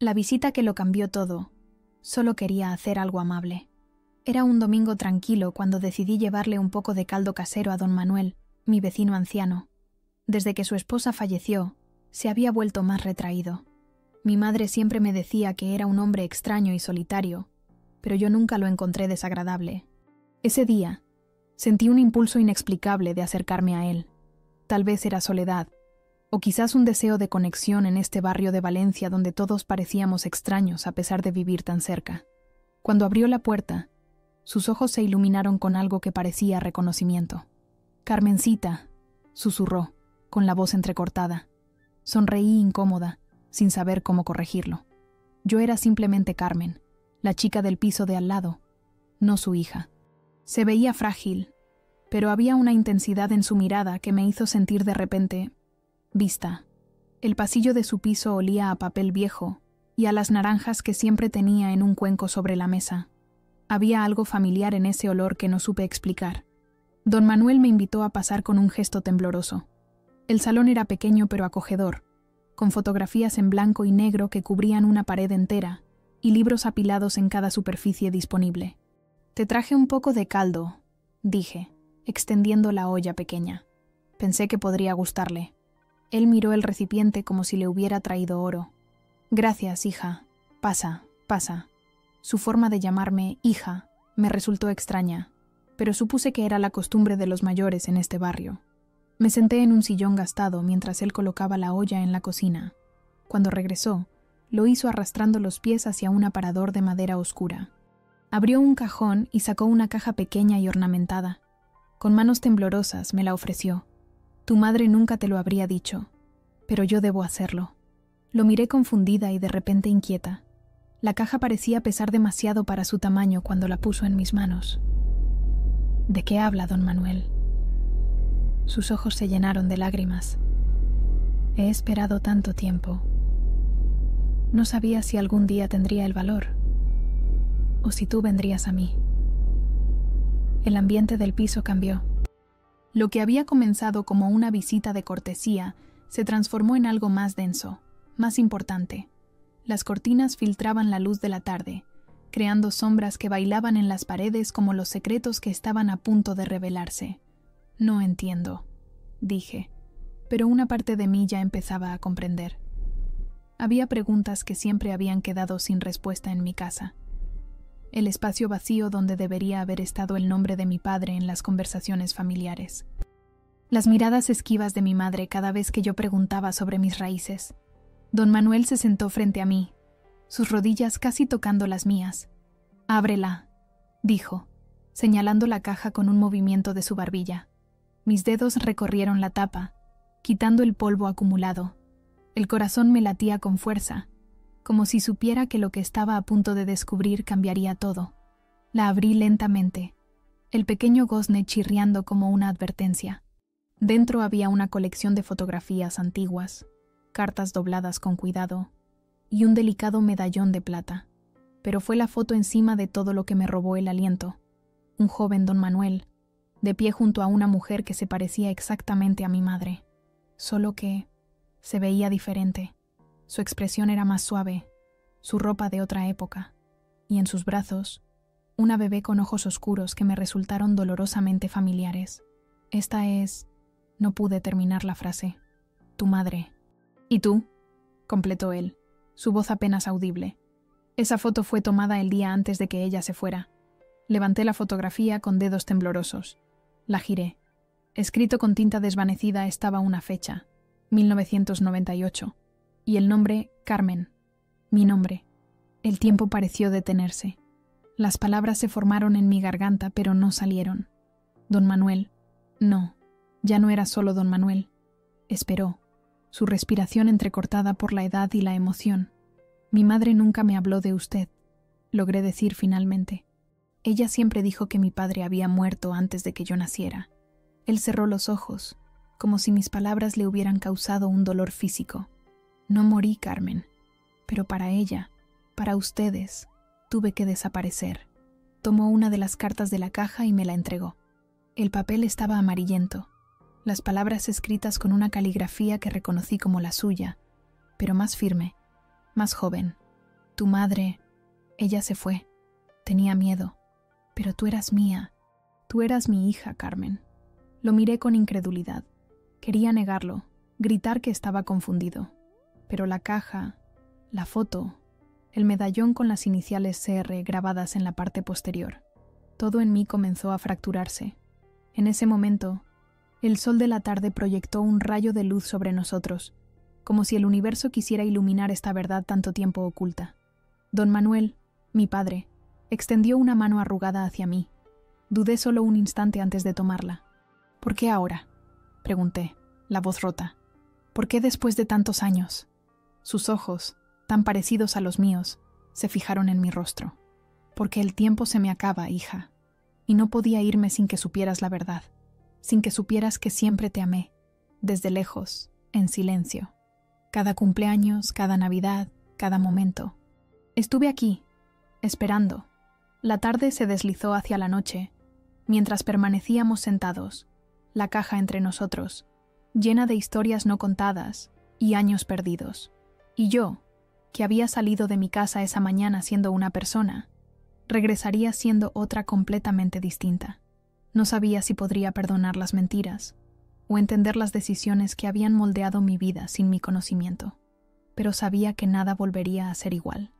La visita que lo cambió todo. Solo quería hacer algo amable. Era un domingo tranquilo cuando decidí llevarle un poco de caldo casero a don Manuel, mi vecino anciano. Desde que su esposa falleció, se había vuelto más retraído. Mi madre siempre me decía que era un hombre extraño y solitario, pero yo nunca lo encontré desagradable. Ese día, sentí un impulso inexplicable de acercarme a él. Tal vez era soledad, o quizás un deseo de conexión en este barrio de Valencia donde todos parecíamos extraños a pesar de vivir tan cerca. Cuando abrió la puerta, sus ojos se iluminaron con algo que parecía reconocimiento. «Carmencita», susurró, con la voz entrecortada. Sonreí incómoda, sin saber cómo corregirlo. Yo era simplemente Carmen, la chica del piso de al lado, no su hija. Se veía frágil, pero había una intensidad en su mirada que me hizo sentir de repente vista. El pasillo de su piso olía a papel viejo y a las naranjas que siempre tenía en un cuenco sobre la mesa. Había algo familiar en ese olor que no supe explicar. Don Manuel me invitó a pasar con un gesto tembloroso. El salón era pequeño pero acogedor, con fotografías en blanco y negro que cubrían una pared entera y libros apilados en cada superficie disponible. «Te traje un poco de caldo», dije, extendiendo la olla pequeña. Pensé que podría gustarle. Él miró el recipiente como si le hubiera traído oro. «Gracias, hija. Pasa, pasa». Su forma de llamarme hija me resultó extraña, pero supuse que era la costumbre de los mayores en este barrio. Me senté en un sillón gastado mientras él colocaba la olla en la cocina. Cuando regresó, lo hizo arrastrando los pies hacia un aparador de madera oscura. Abrió un cajón y sacó una caja pequeña y ornamentada. Con manos temblorosas me la ofreció. «Tu madre nunca te lo habría dicho, pero yo debo hacerlo». Lo miré confundida y de repente inquieta. La caja parecía pesar demasiado para su tamaño cuando la puso en mis manos. «¿De qué habla, don Manuel?» Sus ojos se llenaron de lágrimas. «He esperado tanto tiempo. No sabía si algún día tendría el valor, o si tú vendrías a mí». El ambiente del piso cambió. Lo que había comenzado como una visita de cortesía se transformó en algo más denso, más importante. Las cortinas filtraban la luz de la tarde, creando sombras que bailaban en las paredes como los secretos que estaban a punto de revelarse. «No entiendo», dije, pero una parte de mí ya empezaba a comprender. Había preguntas que siempre habían quedado sin respuesta en mi casa. El espacio vacío donde debería haber estado el nombre de mi padre en las conversaciones familiares. Las miradas esquivas de mi madre cada vez que yo preguntaba sobre mis raíces. Don Manuel se sentó frente a mí, sus rodillas casi tocando las mías. «Ábrela», dijo, señalando la caja con un movimiento de su barbilla. Mis dedos recorrieron la tapa, quitando el polvo acumulado. El corazón me latía con fuerza, como si supiera que lo que estaba a punto de descubrir cambiaría todo. La abrí lentamente, el pequeño gozne chirriando como una advertencia. Dentro había una colección de fotografías antiguas, cartas dobladas con cuidado y un delicado medallón de plata. Pero fue la foto encima de todo lo que me robó el aliento. Un joven don Manuel, de pie junto a una mujer que se parecía exactamente a mi madre, solo que se veía diferente. Su expresión era más suave, su ropa de otra época, y en sus brazos, una bebé con ojos oscuros que me resultaron dolorosamente familiares. «Esta es...» No pude terminar la frase. «Tu madre». «¿Y tú?», completó él, su voz apenas audible. «Esa foto fue tomada el día antes de que ella se fuera». Levanté la fotografía con dedos temblorosos. La giré. Escrito con tinta desvanecida estaba una fecha, 1998, y el nombre Carmen, mi nombre. El tiempo pareció detenerse. Las palabras se formaron en mi garganta, pero no salieron. Don Manuel. No, ya no era solo don Manuel. Esperó, su respiración entrecortada por la edad y la emoción. «Mi madre nunca me habló de usted», logré decir finalmente. Ella siempre dijo que mi padre había muerto antes de que yo naciera. Él cerró los ojos, como si mis palabras le hubieran causado un dolor físico. «No morí, Carmen, pero para ella, para ustedes, tuve que desaparecer». Tomó una de las cartas de la caja y me la entregó. El papel estaba amarillento, las palabras escritas con una caligrafía que reconocí como la suya, pero más firme, más joven, Tu madre, ella se fue. Tenía miedo. Pero tú eras mía. Tú eras mi hija, Carmen. Lo miré con incredulidad. Quería negarlo, gritar que estaba confundido. Pero la caja, la foto, el medallón con las iniciales CR grabadas en la parte posterior, todo en mí comenzó a fracturarse. En ese momento, el sol de la tarde proyectó un rayo de luz sobre nosotros, como si el universo quisiera iluminar esta verdad tanto tiempo oculta. Don Manuel, mi padre, extendió una mano arrugada hacia mí. Dudé solo un instante antes de tomarla. ¿Por qué ahora?, pregunté, la voz rota. ¿Por qué después de tantos años? Sus ojos, tan parecidos a los míos, se fijaron en mi rostro. Porque el tiempo se me acaba, hija, y no podía irme sin que supieras la verdad, sin que supieras que siempre te amé, desde lejos, en silencio. Cada cumpleaños, cada Navidad, cada momento. Estuve aquí, esperando. La tarde se deslizó hacia la noche, mientras permanecíamos sentados, la caja entre nosotros, llena de historias no contadas y años perdidos. Y yo, que había salido de mi casa esa mañana siendo una persona, regresaría siendo otra completamente distinta. No sabía si podría perdonar las mentiras o entender las decisiones que habían moldeado mi vida sin mi conocimiento, pero sabía que nada volvería a ser igual.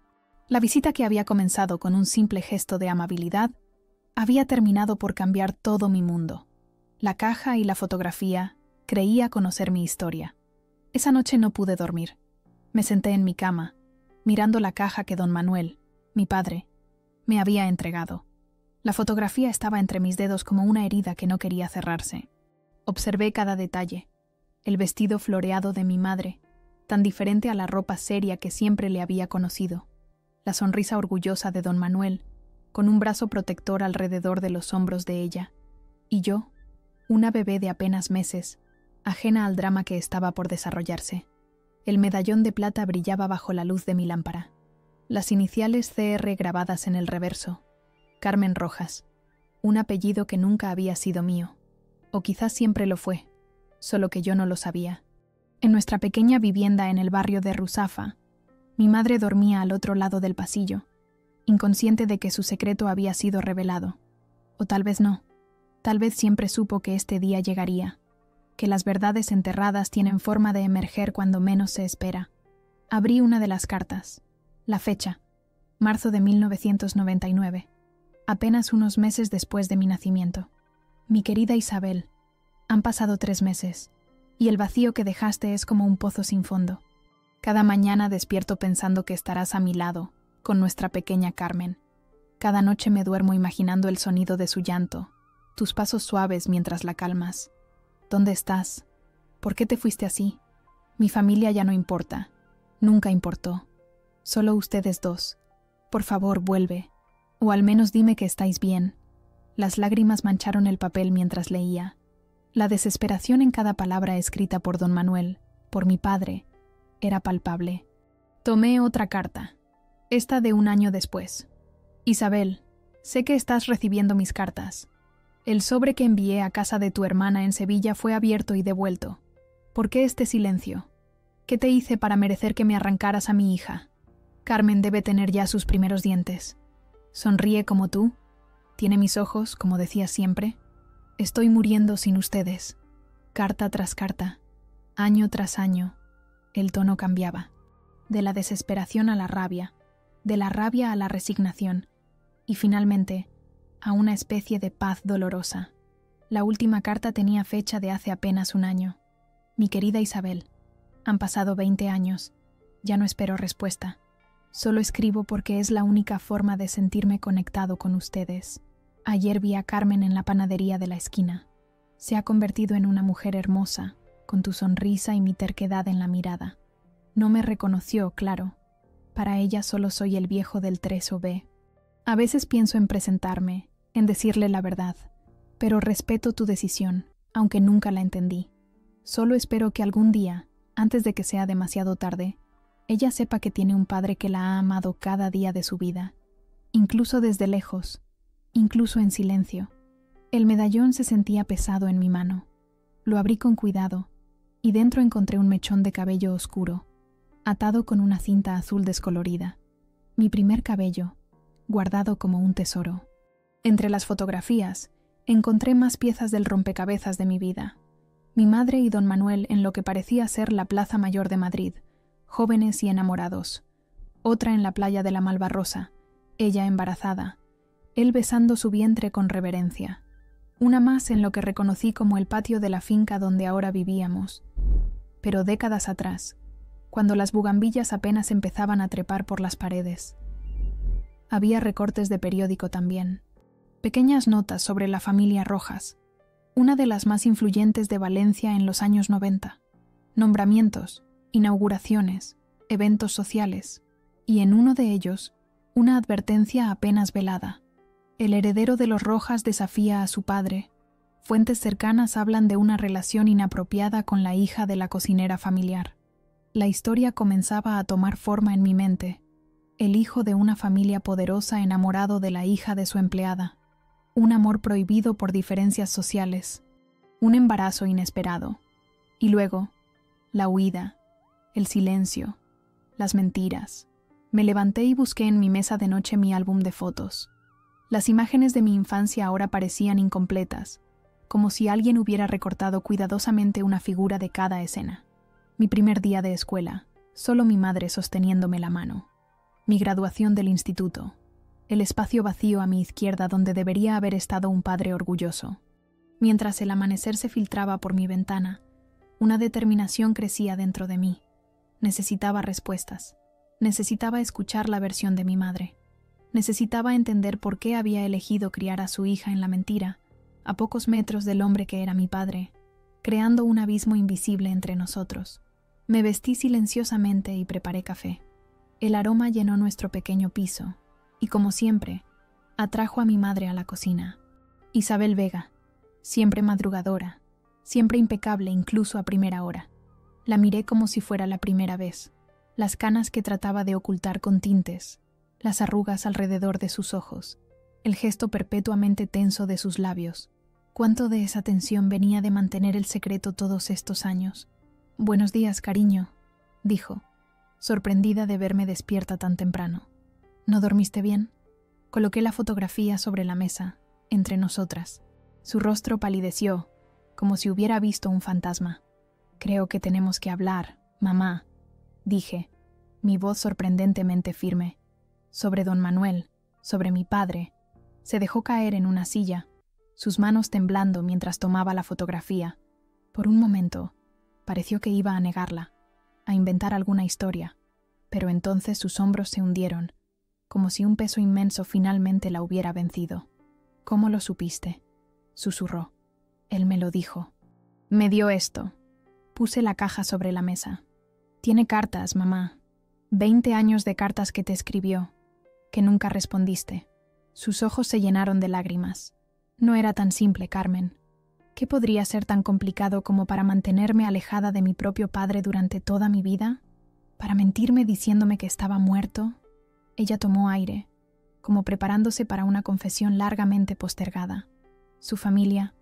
La visita, que había comenzado con un simple gesto de amabilidad, había terminado por cambiar todo mi mundo. La caja y la fotografía creía conocer mi historia. Esa noche no pude dormir. Me senté en mi cama, mirando la caja que don Manuel, mi padre, me había entregado. La fotografía estaba entre mis dedos como una herida que no quería cerrarse. Observé cada detalle. El vestido floreado de mi madre, tan diferente a la ropa seria que siempre le había conocido. La sonrisa orgullosa de don Manuel, con un brazo protector alrededor de los hombros de ella. Y yo, una bebé de apenas meses, ajena al drama que estaba por desarrollarse. El medallón de plata brillaba bajo la luz de mi lámpara. Las iniciales CR grabadas en el reverso. Carmen Rojas, un apellido que nunca había sido mío. O quizás siempre lo fue, solo que yo no lo sabía. En nuestra pequeña vivienda en el barrio de Ruzafa, mi madre dormía al otro lado del pasillo, inconsciente de que su secreto había sido revelado. O tal vez no. Tal vez siempre supo que este día llegaría, que las verdades enterradas tienen forma de emerger cuando menos se espera. Abrí una de las cartas. La fecha, marzo de 1999, apenas unos meses después de mi nacimiento. Mi querida Isabel, han pasado 3 meses, y el vacío que dejaste es como un pozo sin fondo. Cada mañana despierto pensando que estarás a mi lado, con nuestra pequeña Carmen. Cada noche me duermo imaginando el sonido de su llanto, tus pasos suaves mientras la calmas. ¿Dónde estás? ¿Por qué te fuiste así? Mi familia ya no importa, nunca importó. Solo ustedes dos. Por favor, vuelve. O al menos dime que estáis bien. Las lágrimas mancharon el papel mientras leía. La desesperación en cada palabra escrita por don Manuel, por mi padre, era palpable. Tomé otra carta, esta de 1 año después. Isabel, sé que estás recibiendo mis cartas. El sobre que envié a casa de tu hermana en Sevilla fue abierto y devuelto. ¿Por qué este silencio? ¿Qué te hice para merecer que me arrancaras a mi hija? Carmen debe tener ya sus primeros dientes. Sonríe como tú. Tiene mis ojos, como decías siempre. Estoy muriendo sin ustedes. Carta tras carta, año tras año, el tono cambiaba. De la desesperación a la rabia, de la rabia a la resignación, y finalmente a una especie de paz dolorosa. La última carta tenía fecha de hace apenas 1 año. Mi querida Isabel, han pasado 20 años. Ya no espero respuesta. Solo escribo porque es la única forma de sentirme conectado con ustedes. Ayer vi a Carmen en la panadería de la esquina. Se ha convertido en una mujer hermosa, con tu sonrisa y mi terquedad en la mirada. No me reconoció, claro. Para ella solo soy el viejo del 3B. A veces pienso en presentarme, en decirle la verdad, pero respeto tu decisión, aunque nunca la entendí. Solo espero que algún día, antes de que sea demasiado tarde, ella sepa que tiene un padre que la ha amado cada día de su vida, incluso desde lejos, incluso en silencio. El medallón se sentía pesado en mi mano. Lo abrí con cuidado, y dentro encontré un mechón de cabello oscuro, atado con una cinta azul descolorida. mi primer cabello, guardado como un tesoro. Entre las fotografías, encontré más piezas del rompecabezas de mi vida. Mi madre y don Manuel en lo que parecía ser la Plaza Mayor de Madrid, jóvenes y enamorados. Otra en la playa de la Malvarrosa, ella embarazada, él besando su vientre con reverencia. Una más en lo que reconocí como el patio de la finca donde ahora vivíamos. Pero décadas atrás, cuando las bugambillas apenas empezaban a trepar por las paredes. Había recortes de periódico también. Pequeñas notas sobre la familia Rojas, una de las más influyentes de Valencia en los años 90. Nombramientos, inauguraciones, eventos sociales, y en uno de ellos, una advertencia apenas velada. El heredero de los Rojas desafía a su padre. Fuentes cercanas hablan de una relación inapropiada con la hija de la cocinera familiar. La historia comenzaba a tomar forma en mi mente. El hijo de una familia poderosa enamorado de la hija de su empleada. Un amor prohibido por diferencias sociales. Un embarazo inesperado. Y luego, la huida, el silencio, las mentiras. Me levanté y busqué en mi mesa de noche mi álbum de fotos. Las imágenes de mi infancia ahora parecían incompletas, como si alguien hubiera recortado cuidadosamente una figura de cada escena. Mi primer día de escuela, solo mi madre sosteniéndome la mano. Mi graduación del instituto, el espacio vacío a mi izquierda donde debería haber estado un padre orgulloso. Mientras el amanecer se filtraba por mi ventana, una determinación crecía dentro de mí. Necesitaba respuestas. Necesitaba escuchar la versión de mi madre. Necesitaba entender por qué había elegido criar a su hija en la mentira, a pocos metros del hombre que era mi padre, creando un abismo invisible entre nosotros. Me vestí silenciosamente y preparé café. El aroma llenó nuestro pequeño piso, y como siempre, atrajo a mi madre a la cocina. Isabel Vega, siempre madrugadora, siempre impecable incluso a primera hora. La miré como si fuera la primera vez. Las canas que trataba de ocultar con tintes, las arrugas alrededor de sus ojos, el gesto perpetuamente tenso de sus labios. ¿Cuánto de esa tensión venía de mantener el secreto todos estos años? «Buenos días, cariño», dijo, sorprendida de verme despierta tan temprano. «¿No dormiste bien?» Coloqué la fotografía sobre la mesa, entre nosotras. Su rostro palideció, como si hubiera visto un fantasma. «Creo que tenemos que hablar, mamá», dije, mi voz sorprendentemente firme. Sobre don Manuel, sobre mi padre. Se dejó caer en una silla, sus manos temblando mientras tomaba la fotografía. Por un momento, pareció que iba a negarla, a inventar alguna historia, pero entonces sus hombros se hundieron, como si un peso inmenso finalmente la hubiera vencido. «¿Cómo lo supiste?», susurró. Él me lo dijo. «Me dio esto». Puse la caja sobre la mesa. «Tiene cartas, mamá. 20 años de cartas que te escribió, que nunca respondiste». Sus ojos se llenaron de lágrimas. No era tan simple, Carmen. ¿Qué podría ser tan complicado como para mantenerme alejada de mi propio padre durante toda mi vida? ¿Para mentirme diciéndome que estaba muerto? Ella tomó aire, como preparándose para una confesión largamente postergada. Su familia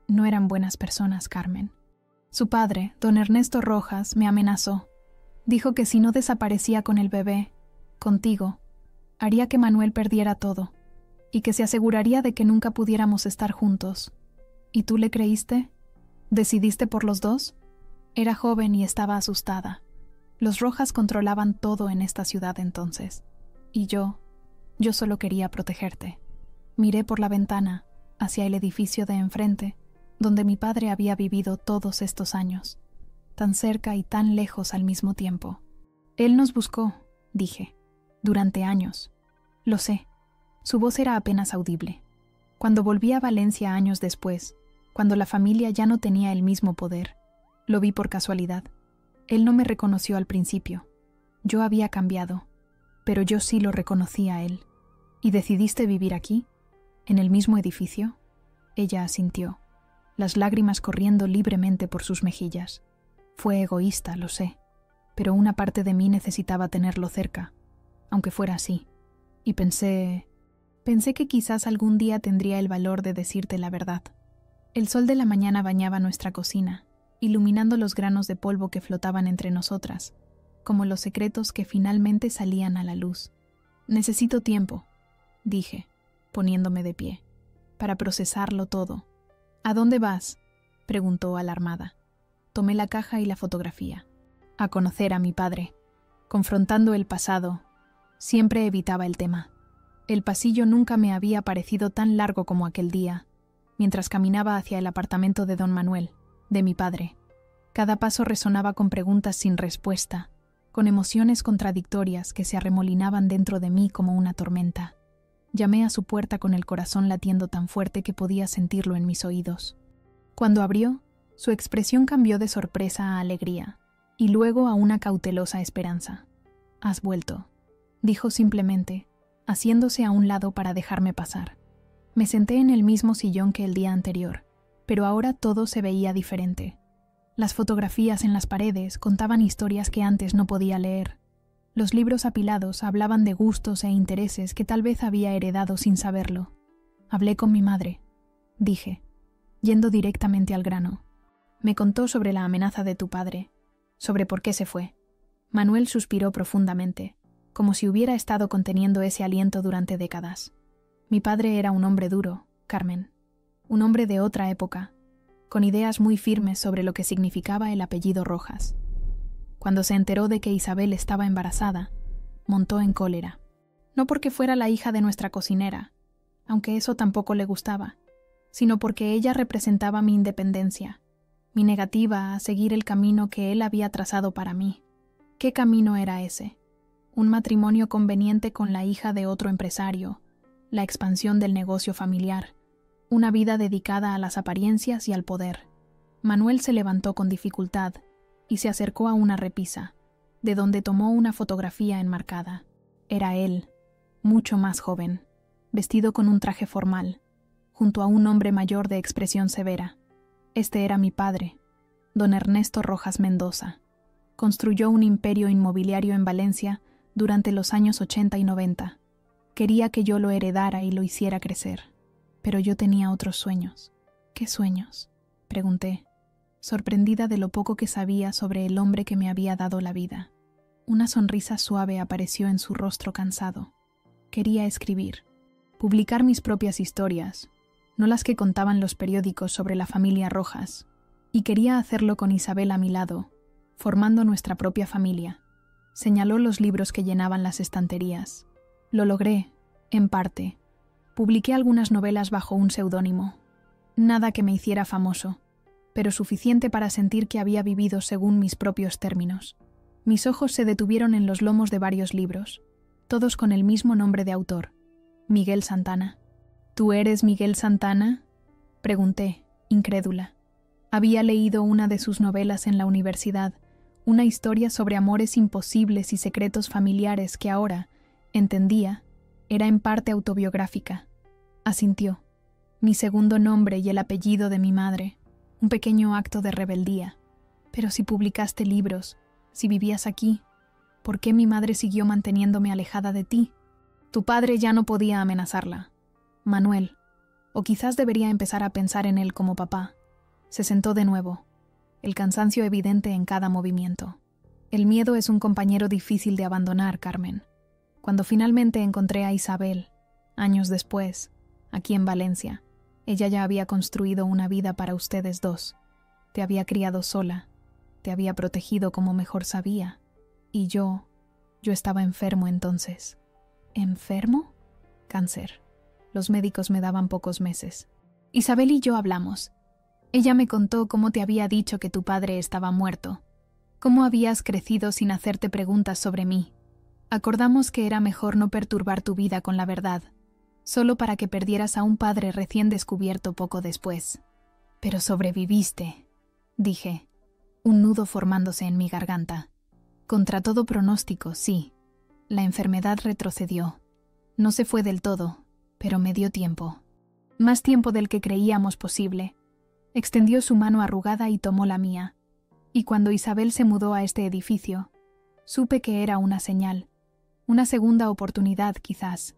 no eran buenas personas, Carmen. Su padre, don Ernesto Rojas, me amenazó. Dijo que si no desaparecía con el bebé, contigo, haría que Manuel perdiera todo, y que se aseguraría de que nunca pudiéramos estar juntos. ¿Y tú le creíste? ¿Decidiste por los dos? Era joven y estaba asustada. Los Rojas controlaban todo en esta ciudad entonces. Y yo solo quería protegerte. Miré por la ventana, hacia el edificio de enfrente, donde mi padre había vivido todos estos años, tan cerca y tan lejos al mismo tiempo. Él nos buscó, dije, durante años. Lo sé. Su voz era apenas audible. Cuando volví a Valencia años después, cuando la familia ya no tenía el mismo poder, lo vi por casualidad. Él no me reconoció al principio. Yo había cambiado, pero yo sí lo reconocí a él. ¿Y decidiste vivir aquí? ¿En el mismo edificio? Ella asintió, las lágrimas corriendo libremente por sus mejillas. Fue egoísta, lo sé, pero una parte de mí necesitaba tenerlo cerca, aunque fuera así. Y pensé que quizás algún día tendría el valor de decirte la verdad. El sol de la mañana bañaba nuestra cocina, iluminando los granos de polvo que flotaban entre nosotras, como los secretos que finalmente salían a la luz. Necesito tiempo, dije, poniéndome de pie, para procesarlo todo. ¿A dónde vas?, preguntó alarmada. Tomé la caja y la fotografía. A conocer a mi padre. Confrontando el pasado, siempre evitaba el tema. El pasillo nunca me había parecido tan largo como aquel día, mientras caminaba hacia el apartamento de don Manuel, de mi padre. Cada paso resonaba con preguntas sin respuesta, con emociones contradictorias que se arremolinaban dentro de mí como una tormenta. Llamé a su puerta con el corazón latiendo tan fuerte que podía sentirlo en mis oídos. Cuando abrió, su expresión cambió de sorpresa a alegría, y luego a una cautelosa esperanza. «Has vuelto», dijo simplemente, haciéndose a un lado para dejarme pasar. Me senté en el mismo sillón que el día anterior, pero ahora todo se veía diferente. Las fotografías en las paredes contaban historias que antes no podía leer. Los libros apilados hablaban de gustos e intereses que tal vez había heredado sin saberlo. Hablé con mi madre, dije, yendo directamente al grano. Me contó sobre la amenaza de tu padre, sobre por qué se fue. Manuel suspiró profundamente, como si hubiera estado conteniendo ese aliento durante décadas. Mi padre era un hombre duro, Carmen, un hombre de otra época, con ideas muy firmes sobre lo que significaba el apellido Rojas. Cuando se enteró de que Isabel estaba embarazada, montó en cólera. No porque fuera la hija de nuestra cocinera, aunque eso tampoco le gustaba, sino porque ella representaba mi independencia, mi negativa a seguir el camino que él había trazado para mí. ¿Qué camino era ese? Un matrimonio conveniente con la hija de otro empresario, la expansión del negocio familiar, una vida dedicada a las apariencias y al poder. Manuel se levantó con dificultad y se acercó a una repisa, de donde tomó una fotografía enmarcada. Era él, mucho más joven, vestido con un traje formal, junto a un hombre mayor de expresión severa. Este era mi padre, don Ernesto Rojas Mendoza. Construyó un imperio inmobiliario en Valencia durante los años 80 y 90. Quería que yo lo heredara y lo hiciera crecer. Pero yo tenía otros sueños. ¿Qué sueños?, pregunté, sorprendida de lo poco que sabía sobre el hombre que me había dado la vida. Una sonrisa suave apareció en su rostro cansado. Quería escribir, publicar mis propias historias, no las que contaban los periódicos sobre la familia Rojas, y quería hacerlo con Isabel a mi lado, formando nuestra propia familia. Señaló los libros que llenaban las estanterías. Lo logré, en parte. Publiqué algunas novelas bajo un seudónimo. Nada que me hiciera famoso, pero suficiente para sentir que había vivido según mis propios términos. Mis ojos se detuvieron en los lomos de varios libros, todos con el mismo nombre de autor, Miguel Santana. ¿Tú eres Miguel Santana?, pregunté, incrédula. Había leído una de sus novelas en la universidad, una historia sobre amores imposibles y secretos familiares que ahora, entendía, era en parte autobiográfica. Asintió. Mi segundo nombre y el apellido de mi madre. Un pequeño acto de rebeldía. Pero si publicaste libros, si vivías aquí, ¿por qué mi madre siguió manteniéndome alejada de ti? Tu padre ya no podía amenazarla. Manuel. O quizás debería empezar a pensar en él como papá. Se sentó de nuevo, el cansancio evidente en cada movimiento. El miedo es un compañero difícil de abandonar, Carmen. Cuando finalmente encontré a Isabel, años después, aquí en Valencia, ella ya había construido una vida para ustedes dos. Te había criado sola, te había protegido como mejor sabía. Y yo estaba enfermo entonces. ¿Enfermo? Cáncer. Los médicos me daban pocos meses. Isabel y yo hablamos. Ella me contó cómo te había dicho que tu padre estaba muerto, cómo habías crecido sin hacerte preguntas sobre mí. Acordamos que era mejor no perturbar tu vida con la verdad, solo para que perdieras a un padre recién descubierto poco después. Pero sobreviviste, dije, un nudo formándose en mi garganta. Contra todo pronóstico, sí. La enfermedad retrocedió. No se fue del todo, pero me dio tiempo. Más tiempo del que creíamos posible. Extendió su mano arrugada y tomó la mía. Y cuando Isabel se mudó a este edificio, supe que era una señal. Una segunda oportunidad, quizás.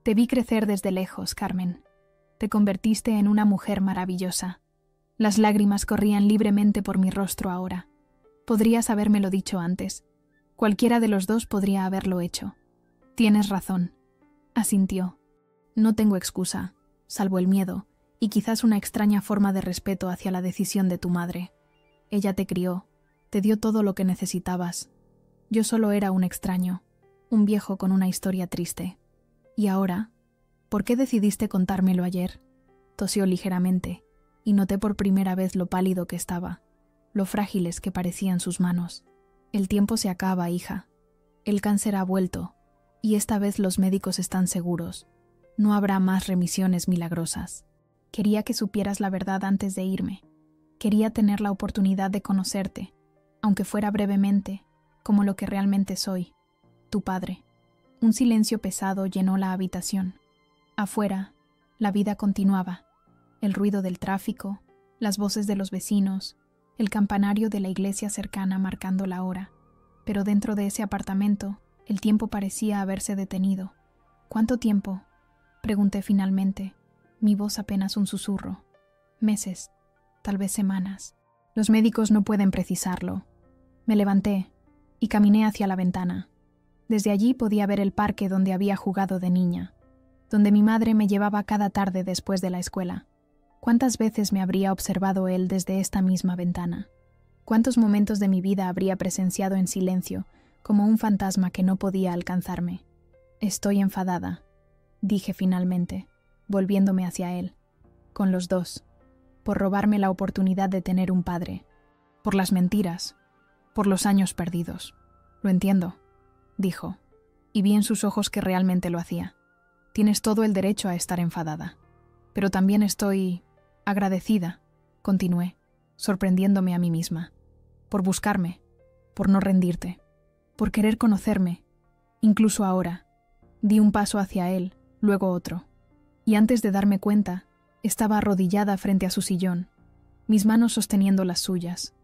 Te vi crecer desde lejos, Carmen. Te convertiste en una mujer maravillosa. Las lágrimas corrían libremente por mi rostro ahora. Podrías habérmelo dicho antes. Cualquiera de los dos podría haberlo hecho. Tienes razón, asintió. No tengo excusa, salvo el miedo, y quizás una extraña forma de respeto hacia la decisión de tu madre. Ella te crió, te dio todo lo que necesitabas. Yo solo era un extraño, un viejo con una historia triste. Y ahora, ¿por qué decidiste contármelo ayer? Tosió ligeramente, y noté por primera vez lo pálido que estaba, lo frágiles que parecían sus manos. El tiempo se acaba, hija. El cáncer ha vuelto, y esta vez los médicos están seguros. No habrá más remisiones milagrosas. Quería que supieras la verdad antes de irme. Quería tener la oportunidad de conocerte, aunque fuera brevemente, como lo que realmente soy, tu padre. Un silencio pesado llenó la habitación. Afuera, la vida continuaba. El ruido del tráfico, las voces de los vecinos, el campanario de la iglesia cercana marcando la hora. Pero dentro de ese apartamento, el tiempo parecía haberse detenido. ¿Cuánto tiempo?, pregunté finalmente, mi voz apenas un susurro. Meses, tal vez semanas. Los médicos no pueden precisarlo. Me levanté y caminé hacia la ventana. Desde allí podía ver el parque donde había jugado de niña, donde mi madre me llevaba cada tarde después de la escuela. ¿Cuántas veces me habría observado él desde esta misma ventana? ¿Cuántos momentos de mi vida habría presenciado en silencio, como un fantasma que no podía alcanzarme? Estoy enfadada, dije finalmente, volviéndome hacia él. Con los dos, por robarme la oportunidad de tener un padre, por las mentiras, por los años perdidos. Lo entiendo, dijo, y vi en sus ojos que realmente lo hacía. Tienes todo el derecho a estar enfadada. Pero también estoy agradecida, continué, sorprendiéndome a mí misma, por buscarme, por no rendirte, por querer conocerme. Incluso ahora, di un paso hacia él, luego otro, y antes de darme cuenta, estaba arrodillada frente a su sillón, mis manos sosteniendo las suyas.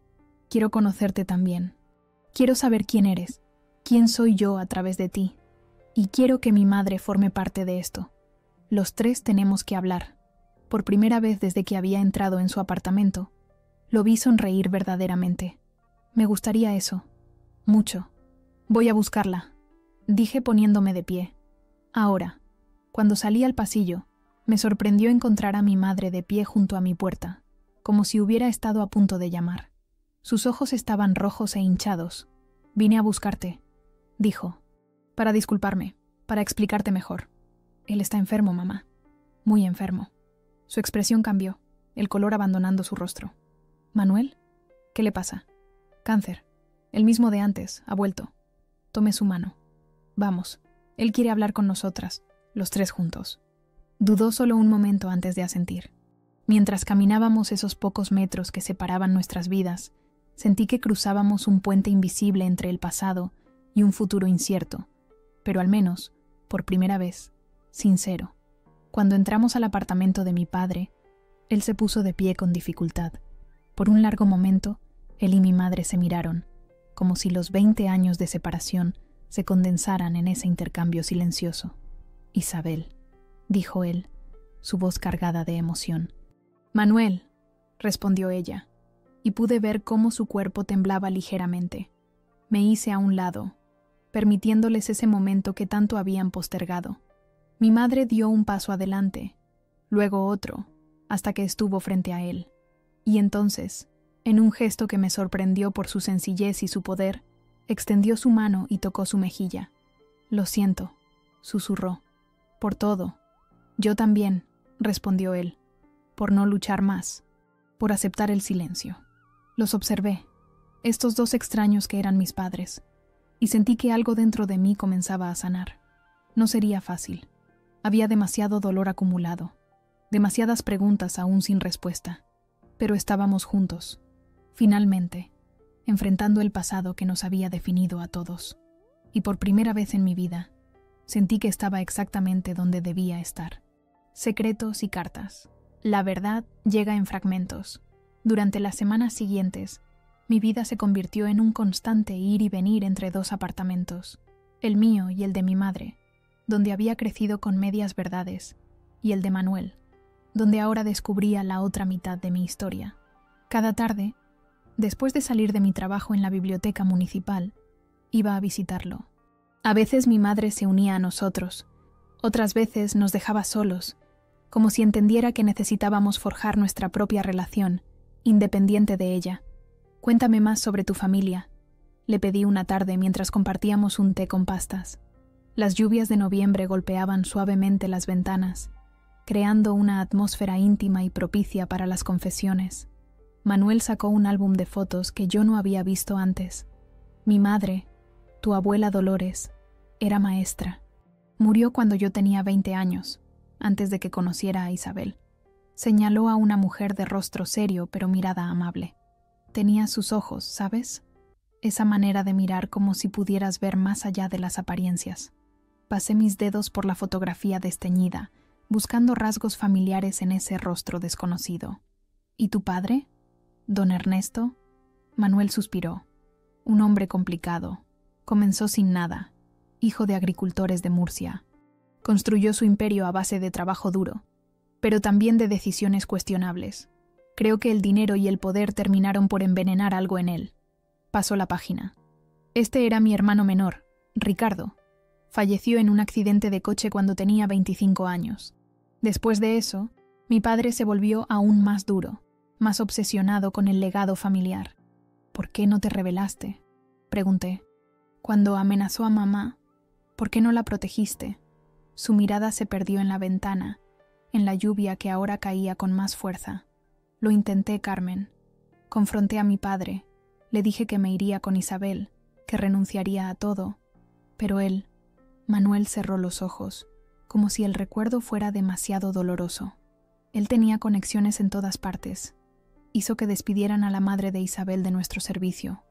Quiero conocerte también. Quiero saber quién eres, quién soy yo a través de ti, y quiero que mi madre forme parte de esto. Los tres tenemos que hablar. Por primera vez desde que había entrado en su apartamento, lo vi sonreír verdaderamente. Me gustaría eso. Mucho. Voy a buscarla, dije poniéndome de pie. Ahora, cuando salí al pasillo, me sorprendió encontrar a mi madre de pie junto a mi puerta, como si hubiera estado a punto de llamar. Sus ojos estaban rojos e hinchados. Vine a buscarte, dijo, para disculparme, para explicarte mejor. Él está enfermo, mamá. Muy enfermo. Su expresión cambió, el color abandonando su rostro. ¿Manuel? ¿Qué le pasa? Cáncer. El mismo de antes, ha vuelto. Tomé su mano. Vamos, él quiere hablar con nosotras, los tres juntos. Dudó solo un momento antes de asentir. Mientras caminábamos esos pocos metros que separaban nuestras vidas, sentí que cruzábamos un puente invisible entre el pasado y un futuro incierto, pero al menos, por primera vez, sincero. Cuando entramos al apartamento de mi padre, él se puso de pie con dificultad. Por un largo momento, él y mi madre se miraron, como si los 20 años de separación se condensaran en ese intercambio silencioso. Isabel, dijo él, su voz cargada de emoción. Manuel, respondió ella, y pude ver cómo su cuerpo temblaba ligeramente. Me hice a un lado, permitiéndoles ese momento que tanto habían postergado. Mi madre dio un paso adelante, luego otro, hasta que estuvo frente a él. Y entonces, en un gesto que me sorprendió por su sencillez y su poder, extendió su mano y tocó su mejilla. Lo siento, susurró. Por todo. Yo también, respondió él, por no luchar más, por aceptar el silencio. Los observé, estos dos extraños que eran mis padres, y sentí que algo dentro de mí comenzaba a sanar. No sería fácil. Había demasiado dolor acumulado, demasiadas preguntas aún sin respuesta, pero estábamos juntos, finalmente, enfrentando el pasado que nos había definido a todos. Y por primera vez en mi vida, sentí que estaba exactamente donde debía estar. Secretos y cartas. La verdad llega en fragmentos. Durante las semanas siguientes, mi vida se convirtió en un constante ir y venir entre dos apartamentos, el mío y el de mi madre, donde había crecido con medias verdades, y el de Manuel, donde ahora descubría la otra mitad de mi historia. Cada tarde, después de salir de mi trabajo en la biblioteca municipal, iba a visitarlo. A veces mi madre se unía a nosotros, otras veces nos dejaba solos, como si entendiera que necesitábamos forjar nuestra propia relación, independiente de ella. Cuéntame más sobre tu familia, le pedí una tarde mientras compartíamos un té con pastas. Las lluvias de noviembre golpeaban suavemente las ventanas, creando una atmósfera íntima y propicia para las confesiones. Manuel sacó un álbum de fotos que yo no había visto antes. Mi madre, tu abuela Dolores, era maestra. Murió cuando yo tenía 20 años, antes de que conociera a Isabel. Señaló a una mujer de rostro serio pero mirada amable. Tenía sus ojos, ¿sabes? Esa manera de mirar como si pudieras ver más allá de las apariencias. Pasé mis dedos por la fotografía desteñida, buscando rasgos familiares en ese rostro desconocido. ¿Y tu padre? ¿Don Ernesto? Manuel suspiró. Un hombre complicado. Comenzó sin nada, hijo de agricultores de Murcia. Construyó su imperio a base de trabajo duro, pero también de decisiones cuestionables. Creo que el dinero y el poder terminaron por envenenar algo en él. Pasó la página. Este era mi hermano menor, Ricardo. Falleció en un accidente de coche cuando tenía 25 años. Después de eso, mi padre se volvió aún más duro, más obsesionado con el legado familiar. ¿Por qué no te rebelaste?, pregunté. Cuando amenazó a mamá, ¿por qué no la protegiste? Su mirada se perdió en la ventana, en la lluvia que ahora caía con más fuerza. Lo intenté, Carmen. Confronté a mi padre. Le dije que me iría con Isabel, que renunciaría a todo. Pero él, Manuel, cerró los ojos, como si el recuerdo fuera demasiado doloroso. Él tenía conexiones en todas partes. Hizo que despidieran a la madre de Isabel de nuestro servicio.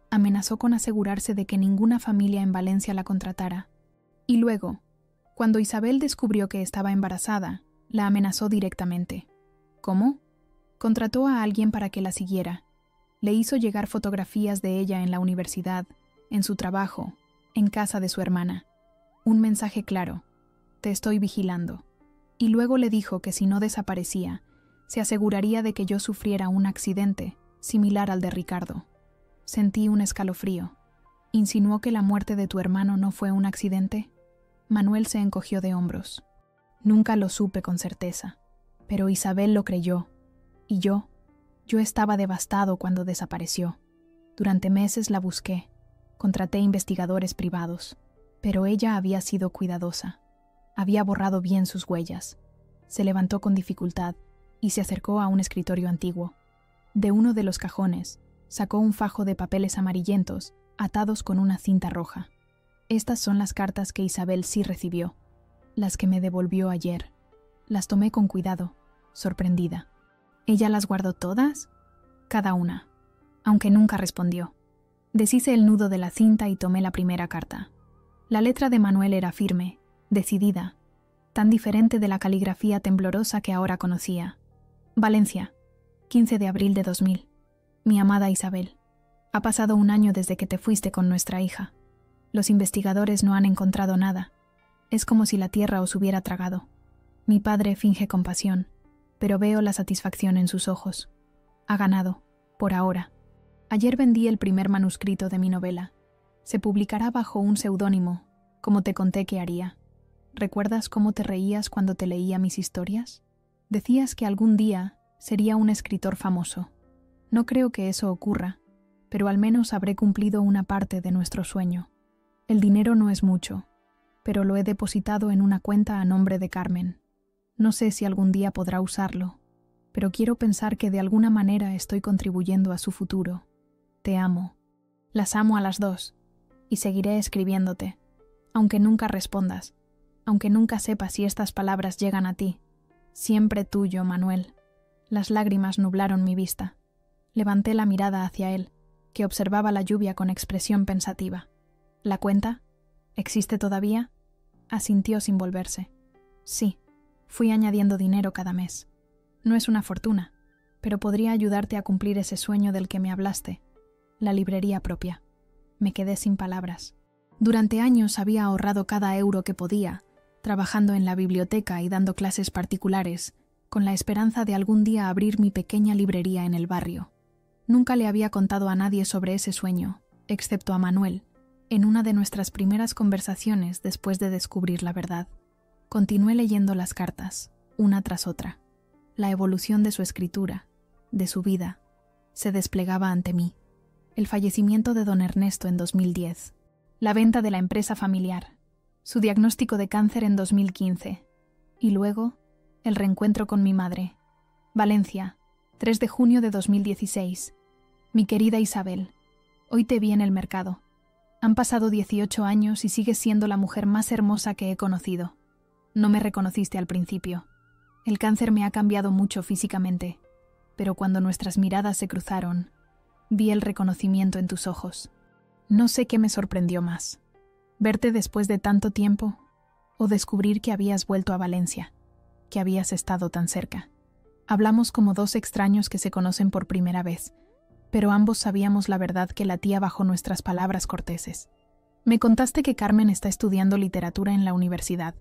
Amenazó con asegurarse de que ninguna familia en Valencia la contratara. Y luego, cuando Isabel descubrió que estaba embarazada, la amenazó directamente. ¿Cómo? Contrató a alguien para que la siguiera. Le hizo llegar fotografías de ella en la universidad, en su trabajo, en casa de su hermana. Un mensaje claro: te estoy vigilando. Y luego le dijo que si no desaparecía, se aseguraría de que yo sufriera un accidente similar al de Ricardo. Sentí un escalofrío. ¿Insinuó que la muerte de tu hermano no fue un accidente? Manuel se encogió de hombros. Nunca lo supe con certeza, pero Isabel lo creyó. Y yo estaba devastado cuando desapareció. Durante meses la busqué, contraté investigadores privados, pero ella había sido cuidadosa. Había borrado bien sus huellas. Se levantó con dificultad y se acercó a un escritorio antiguo. De uno de los cajones, sacó un fajo de papeles amarillentos atados con una cinta roja. Estas son las cartas que Isabel sí recibió, las que me devolvió ayer. Las tomé con cuidado, sorprendida. ¿Ella las guardó todas? Cada una, aunque nunca respondió. Deshice el nudo de la cinta y tomé la primera carta. La letra de Manuel era firme, decidida, tan diferente de la caligrafía temblorosa que ahora conocía. Valencia, 15 de abril de 2000. Mi amada Isabel, ha pasado un año desde que te fuiste con nuestra hija. Los investigadores no han encontrado nada. Es como si la tierra os hubiera tragado. Mi padre finge compasión, pero veo la satisfacción en sus ojos. Ha ganado, por ahora. Ayer vendí el primer manuscrito de mi novela. Se publicará bajo un seudónimo, como te conté que haría. ¿Recuerdas cómo te reías cuando te leía mis historias? Decías que algún día sería un escritor famoso. No creo que eso ocurra, pero al menos habré cumplido una parte de nuestro sueño. El dinero no es mucho, pero lo he depositado en una cuenta a nombre de Carmen. No sé si algún día podrá usarlo, pero quiero pensar que de alguna manera estoy contribuyendo a su futuro. Te amo. Las amo a las dos, y seguiré escribiéndote, aunque nunca respondas, aunque nunca sepas si estas palabras llegan a ti. Siempre tuyo, Manuel. Las lágrimas nublaron mi vista. Levanté la mirada hacia él, que observaba la lluvia con expresión pensativa. ¿La cuenta? ¿Existe todavía? Asintió sin volverse. Sí, fui añadiendo dinero cada mes. No es una fortuna, pero podría ayudarte a cumplir ese sueño del que me hablaste, la librería propia. Me quedé sin palabras. Durante años había ahorrado cada euro que podía, trabajando en la biblioteca y dando clases particulares, con la esperanza de algún día abrir mi pequeña librería en el barrio. Nunca le había contado a nadie sobre ese sueño, excepto a Manuel, En una de nuestras primeras conversaciones después de descubrir la verdad, continué leyendo las cartas, una tras otra. La evolución de su escritura, de su vida, se desplegaba ante mí. El fallecimiento de don Ernesto en 2010, la venta de la empresa familiar, su diagnóstico de cáncer en 2015, y luego el reencuentro con mi madre. Valencia, 3 de junio de 2016. Mi querida Isabel, hoy te vi en el mercado. Han pasado 18 años y sigues siendo la mujer más hermosa que he conocido. No me reconociste al principio. El cáncer me ha cambiado mucho físicamente, pero cuando nuestras miradas se cruzaron, vi el reconocimiento en tus ojos. No sé qué me sorprendió más, verte después de tanto tiempo o descubrir que habías vuelto a Valencia, que habías estado tan cerca. Hablamos como dos extraños que se conocen por primera vez, pero ambos sabíamos la verdad que latía bajo nuestras palabras corteses. Me contaste que Carmen está estudiando literatura en la universidad.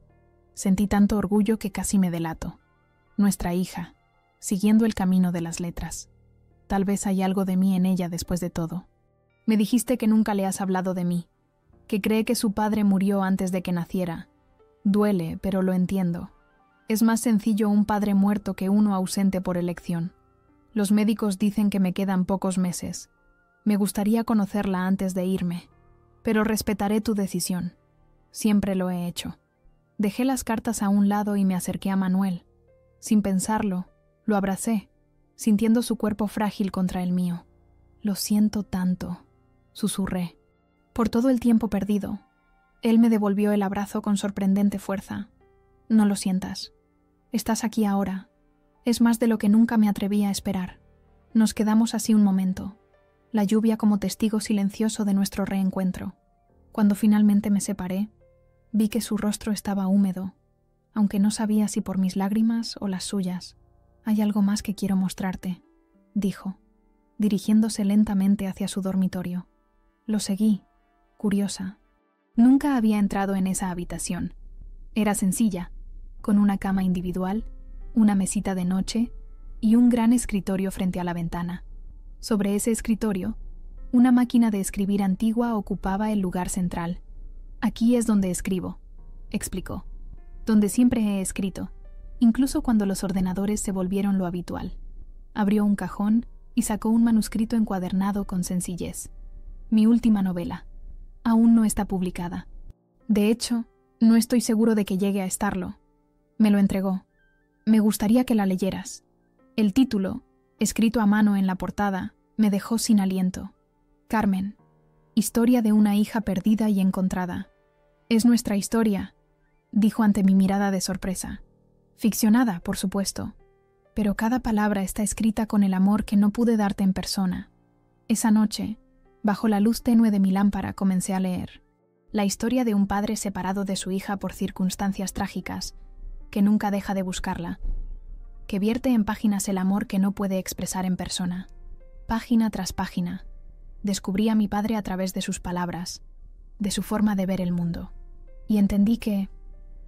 Sentí tanto orgullo que casi me delato. Nuestra hija, siguiendo el camino de las letras. Tal vez hay algo de mí en ella después de todo. Me dijiste que nunca le has hablado de mí, que cree que su padre murió antes de que naciera. Duele, pero lo entiendo. Es más sencillo un padre muerto que uno ausente por elección. Los médicos dicen que me quedan pocos meses. Me gustaría conocerla antes de irme, pero respetaré tu decisión. Siempre lo he hecho. Dejé las cartas a un lado y me acerqué a Manuel. Sin pensarlo, lo abracé, sintiendo su cuerpo frágil contra el mío. Lo siento tanto, susurré. Por todo el tiempo perdido. Él me devolvió el abrazo con sorprendente fuerza. No lo sientas. Estás aquí ahora. Es más de lo que nunca me atrevía a esperar. Nos quedamos así un momento, la lluvia como testigo silencioso de nuestro reencuentro. Cuando finalmente me separé, vi que su rostro estaba húmedo, aunque no sabía si por mis lágrimas o las suyas. Hay algo más que quiero mostrarte, dijo, dirigiéndose lentamente hacia su dormitorio. Lo seguí, curiosa. Nunca había entrado en esa habitación. Era sencilla, con una cama individual, una mesita de noche y un gran escritorio frente a la ventana. Sobre ese escritorio, una máquina de escribir antigua ocupaba el lugar central. Aquí es donde escribo, explicó, donde siempre he escrito, incluso cuando los ordenadores se volvieron lo habitual. Abrió un cajón y sacó un manuscrito encuadernado con sencillez. Mi última novela. Aún no está publicada. De hecho, no estoy seguro de que llegue a estarlo. Me lo entregó. Me gustaría que la leyeras. El título, escrito a mano en la portada, me dejó sin aliento. Carmen, historia de una hija perdida y encontrada. Es nuestra historia, dijo ante mi mirada de sorpresa. Ficcionada, por supuesto, pero cada palabra está escrita con el amor que no pude darte en persona. Esa noche, bajo la luz tenue de mi lámpara, comencé a leer. La historia de un padre separado de su hija por circunstancias trágicas, que nunca deja de buscarla, que vierte en páginas el amor que no puede expresar en persona. Página tras página, descubrí a mi padre a través de sus palabras, de su forma de ver el mundo, y entendí que,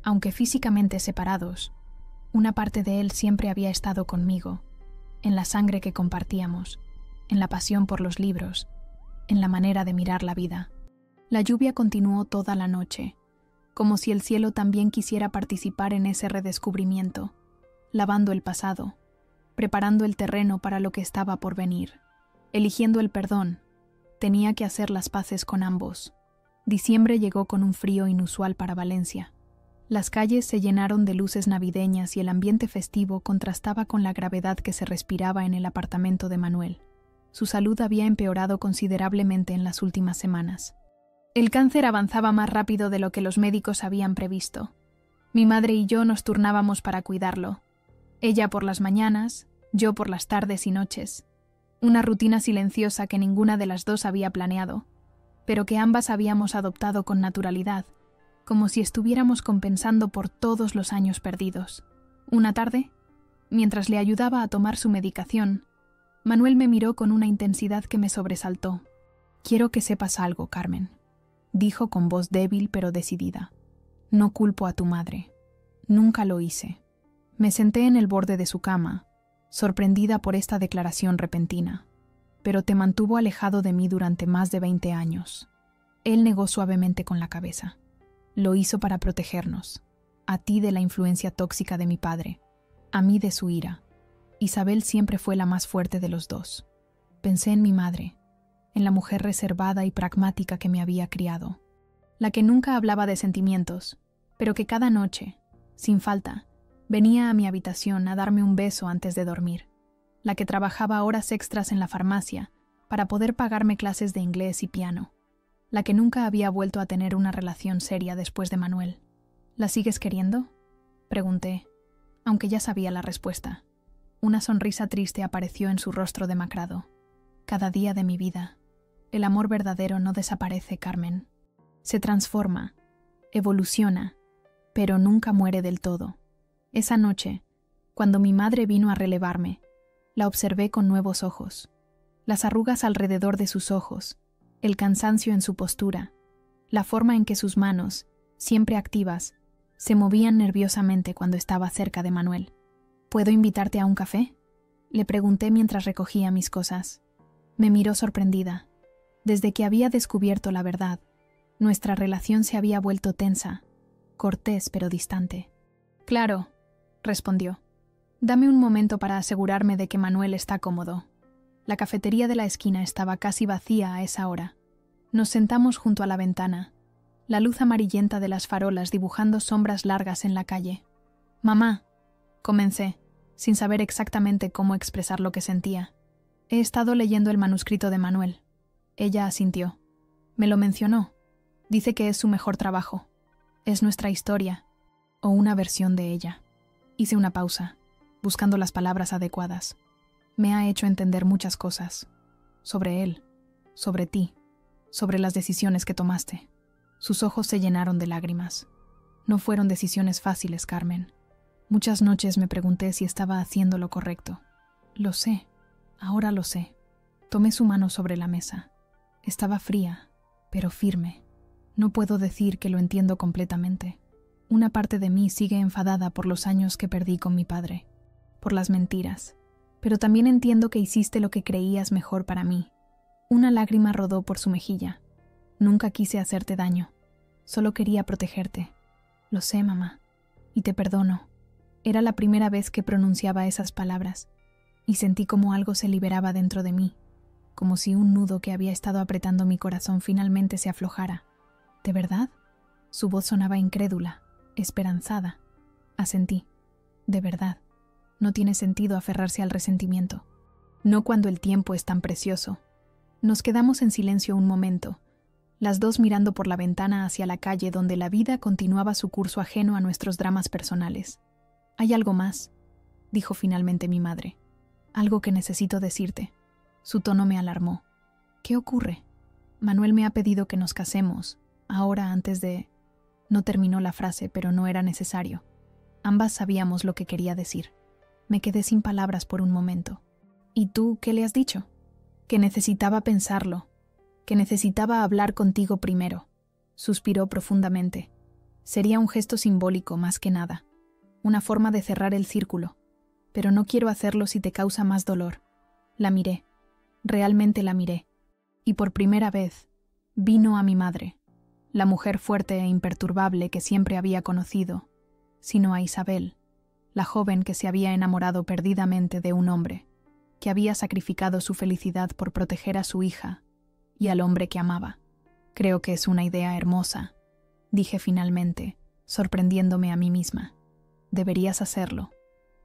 aunque físicamente separados, una parte de él siempre había estado conmigo, en la sangre que compartíamos, en la pasión por los libros, en la manera de mirar la vida. La lluvia continuó toda la noche, como si el cielo también quisiera participar en ese redescubrimiento, lavando el pasado, preparando el terreno para lo que estaba por venir. Eligiendo el perdón, tenía que hacer las paces con ambos. Diciembre llegó con un frío inusual para Valencia. Las calles se llenaron de luces navideñas y el ambiente festivo contrastaba con la gravedad que se respiraba en el apartamento de Manuel. Su salud había empeorado considerablemente en las últimas semanas. El cáncer avanzaba más rápido de lo que los médicos habían previsto. Mi madre y yo nos turnábamos para cuidarlo. Ella por las mañanas, yo por las tardes y noches. Una rutina silenciosa que ninguna de las dos había planeado, pero que ambas habíamos adoptado con naturalidad, como si estuviéramos compensando por todos los años perdidos. Una tarde, mientras le ayudaba a tomar su medicación, Manuel me miró con una intensidad que me sobresaltó. «Quiero que sepas algo, Carmen», dijo con voz débil pero decidida. «No culpo a tu madre. Nunca lo hice». Me senté en el borde de su cama, sorprendida por esta declaración repentina. «Pero te mantuvo alejado de mí durante más de 20 años. Él negó suavemente con la cabeza. Lo hizo para protegernos. A ti de la influencia tóxica de mi padre, a mí de su ira. Isabel siempre fue la más fuerte de los dos. Pensé en mi madre, en la mujer reservada y pragmática que me había criado, la que nunca hablaba de sentimientos, pero que cada noche, sin falta, venía a mi habitación a darme un beso antes de dormir, la que trabajaba horas extras en la farmacia para poder pagarme clases de inglés y piano, la que nunca había vuelto a tener una relación seria después de Manuel. ¿La sigues queriendo?, pregunté, aunque ya sabía la respuesta. Una sonrisa triste apareció en su rostro demacrado. Cada día de mi vida, el amor verdadero no desaparece, Carmen. Se transforma, evoluciona, pero nunca muere del todo. Esa noche, cuando mi madre vino a relevarme, la observé con nuevos ojos. Las arrugas alrededor de sus ojos, el cansancio en su postura, la forma en que sus manos, siempre activas, se movían nerviosamente cuando estaba cerca de Manuel. ¿Puedo invitarte a un café?, le pregunté mientras recogía mis cosas. Me miró sorprendida. Desde que había descubierto la verdad, nuestra relación se había vuelto tensa, cortés pero distante. «Claro», respondió. «Dame un momento para asegurarme de que Manuel está cómodo». La cafetería de la esquina estaba casi vacía a esa hora. Nos sentamos junto a la ventana, la luz amarillenta de las farolas dibujando sombras largas en la calle. «Mamá», comencé, sin saber exactamente cómo expresar lo que sentía. «He estado leyendo el manuscrito de Manuel». Ella asintió. «Me lo mencionó. Dice que es su mejor trabajo. Es nuestra historia, o una versión de ella». Hice una pausa, buscando las palabras adecuadas. Me ha hecho entender muchas cosas. Sobre él, sobre ti, sobre las decisiones que tomaste. Sus ojos se llenaron de lágrimas. No fueron decisiones fáciles, Carmen. Muchas noches me pregunté si estaba haciendo lo correcto. Lo sé, ahora lo sé. Tomé su mano sobre la mesa. Estaba fría, pero firme. No puedo decir que lo entiendo completamente. Una parte de mí sigue enfadada por los años que perdí con mi padre, por las mentiras, pero también entiendo que hiciste lo que creías mejor para mí. Una lágrima rodó por su mejilla. Nunca quise hacerte daño. Solo quería protegerte. Lo sé, mamá, y te perdono. Era la primera vez que pronunciaba esas palabras, y sentí como algo se liberaba dentro de mí, como si un nudo que había estado apretando mi corazón finalmente se aflojara. ¿De verdad? Su voz sonaba incrédula, esperanzada. Asentí. De verdad. No tiene sentido aferrarse al resentimiento. No cuando el tiempo es tan precioso. Nos quedamos en silencio un momento, las dos mirando por la ventana hacia la calle donde la vida continuaba su curso ajeno a nuestros dramas personales. «Hay algo más», dijo finalmente mi madre. «Algo que necesito decirte». Su tono me alarmó. «¿Qué ocurre?» «Manuel me ha pedido que nos casemos, ahora antes de...». No terminó la frase, pero no era necesario. Ambas sabíamos lo que quería decir. Me quedé sin palabras por un momento. «¿Y tú qué le has dicho?» «Que necesitaba pensarlo, que necesitaba hablar contigo primero». Suspiró profundamente. «Sería un gesto simbólico más que nada, una forma de cerrar el círculo, pero no quiero hacerlo si te causa más dolor». La miré, realmente la miré, y por primera vez vino a mi madre, la mujer fuerte e imperturbable que siempre había conocido, sino a Isabel, la joven que se había enamorado perdidamente de un hombre, que había sacrificado su felicidad por proteger a su hija y al hombre que amaba. «Creo que es una idea hermosa», dije finalmente, sorprendiéndome a mí misma. «Deberías hacerlo».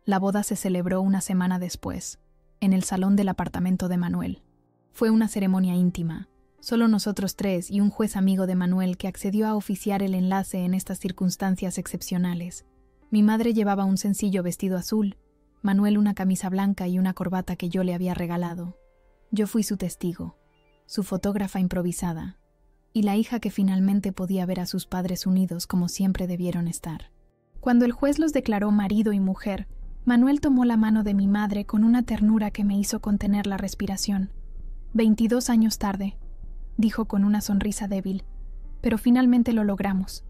La boda se celebró una semana después, en el salón del apartamento de Manuel. Fue una ceremonia íntima, solo nosotros tres y un juez amigo de Manuel que accedió a oficiar el enlace en estas circunstancias excepcionales. Mi madre llevaba un sencillo vestido azul, Manuel una camisa blanca y una corbata que yo le había regalado. Yo fui su testigo, su fotógrafa improvisada, y la hija que finalmente podía ver a sus padres unidos como siempre debieron estar. Cuando el juez los declaró marido y mujer, Manuel tomó la mano de mi madre con una ternura que me hizo contener la respiración. 22 años tarde, dijo con una sonrisa débil, pero finalmente lo logramos.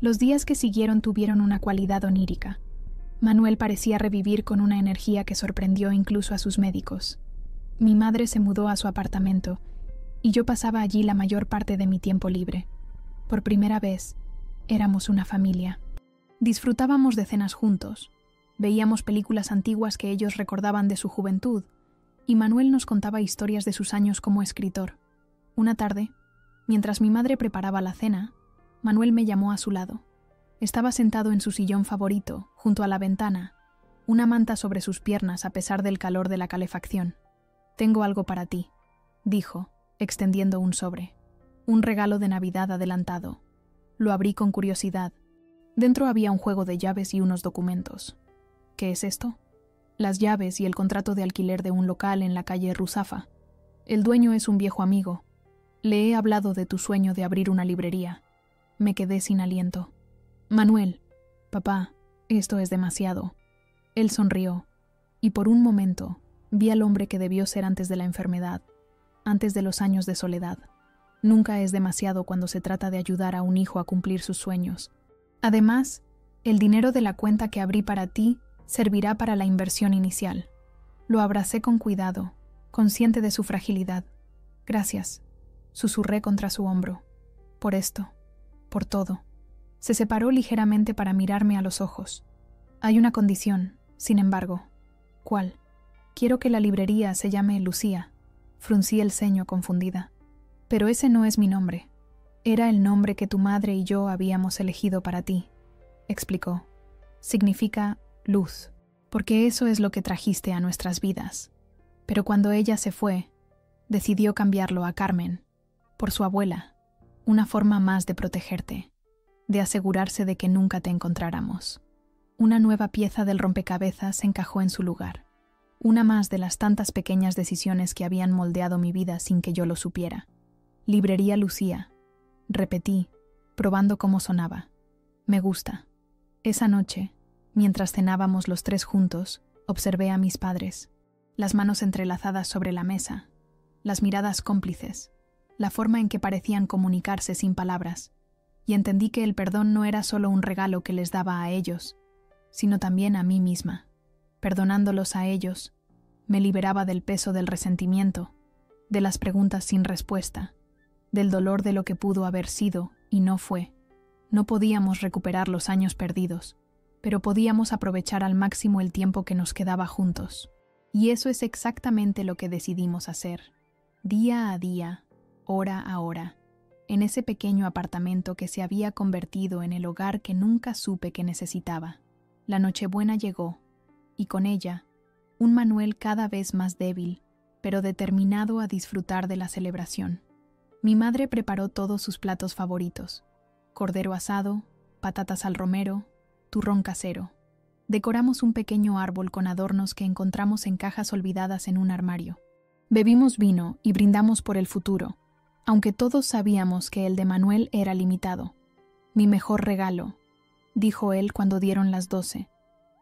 Los días que siguieron tuvieron una cualidad onírica. Manuel parecía revivir con una energía que sorprendió incluso a sus médicos. Mi madre se mudó a su apartamento, y yo pasaba allí la mayor parte de mi tiempo libre. Por primera vez, éramos una familia. Disfrutábamos de cenas juntos, veíamos películas antiguas que ellos recordaban de su juventud, y Manuel nos contaba historias de sus años como escritor. Una tarde, mientras mi madre preparaba la cena, Manuel me llamó a su lado. Estaba sentado en su sillón favorito, junto a la ventana, una manta sobre sus piernas a pesar del calor de la calefacción. «Tengo algo para ti», dijo, extendiendo un sobre. Un regalo de Navidad adelantado. Lo abrí con curiosidad. Dentro había un juego de llaves y unos documentos. «¿Qué es esto?» «Las llaves y el contrato de alquiler de un local en la calle Ruzafa. El dueño es un viejo amigo. Le he hablado de tu sueño de abrir una librería». Me quedé sin aliento. «Manuel, papá, esto es demasiado». Él sonrió, y por un momento vi al hombre que debió ser antes de la enfermedad, antes de los años de soledad. Nunca es demasiado cuando se trata de ayudar a un hijo a cumplir sus sueños. Además, el dinero de la cuenta que abrí para ti servirá para la inversión inicial. Lo abracé con cuidado, consciente de su fragilidad. «Gracias», susurré contra su hombro. «Por esto, por todo». Se separó ligeramente para mirarme a los ojos. «Hay una condición, sin embargo». «¿Cuál?» «Quiero que la librería se llame Lucía». Fruncí el ceño confundida. «Pero ese no es mi nombre. Era el nombre que tu madre y yo habíamos elegido para ti», explicó. «Significa luz, porque eso es lo que trajiste a nuestras vidas. Pero cuando ella se fue, decidió cambiarlo a Carmen, por su abuela, una forma más de protegerte, de asegurarse de que nunca te encontráramos». Una nueva pieza del rompecabezas se encajó en su lugar. Una más de las tantas pequeñas decisiones que habían moldeado mi vida sin que yo lo supiera. «Librería Lucía», repetí, probando cómo sonaba. «Me gusta». Esa noche, mientras cenábamos los tres juntos, observé a mis padres, las manos entrelazadas sobre la mesa, las miradas cómplices, la forma en que parecían comunicarse sin palabras, y entendí que el perdón no era solo un regalo que les daba a ellos, sino también a mí misma. Perdonándolos a ellos, me liberaba del peso del resentimiento, de las preguntas sin respuesta, del dolor de lo que pudo haber sido y no fue. No podíamos recuperar los años perdidos, pero podíamos aprovechar al máximo el tiempo que nos quedaba juntos. Y eso es exactamente lo que decidimos hacer, día a día, hora a hora, en ese pequeño apartamento que se había convertido en el hogar que nunca supe que necesitaba. La Nochebuena llegó, y con ella, un Manuel cada vez más débil, pero determinado a disfrutar de la celebración. Mi madre preparó todos sus platos favoritos: cordero asado, patatas al romero, turrón casero. Decoramos un pequeño árbol con adornos que encontramos en cajas olvidadas en un armario. Bebimos vino y brindamos por el futuro, aunque todos sabíamos que el de Manuel era limitado. «Mi mejor regalo», dijo él cuando dieron las 12,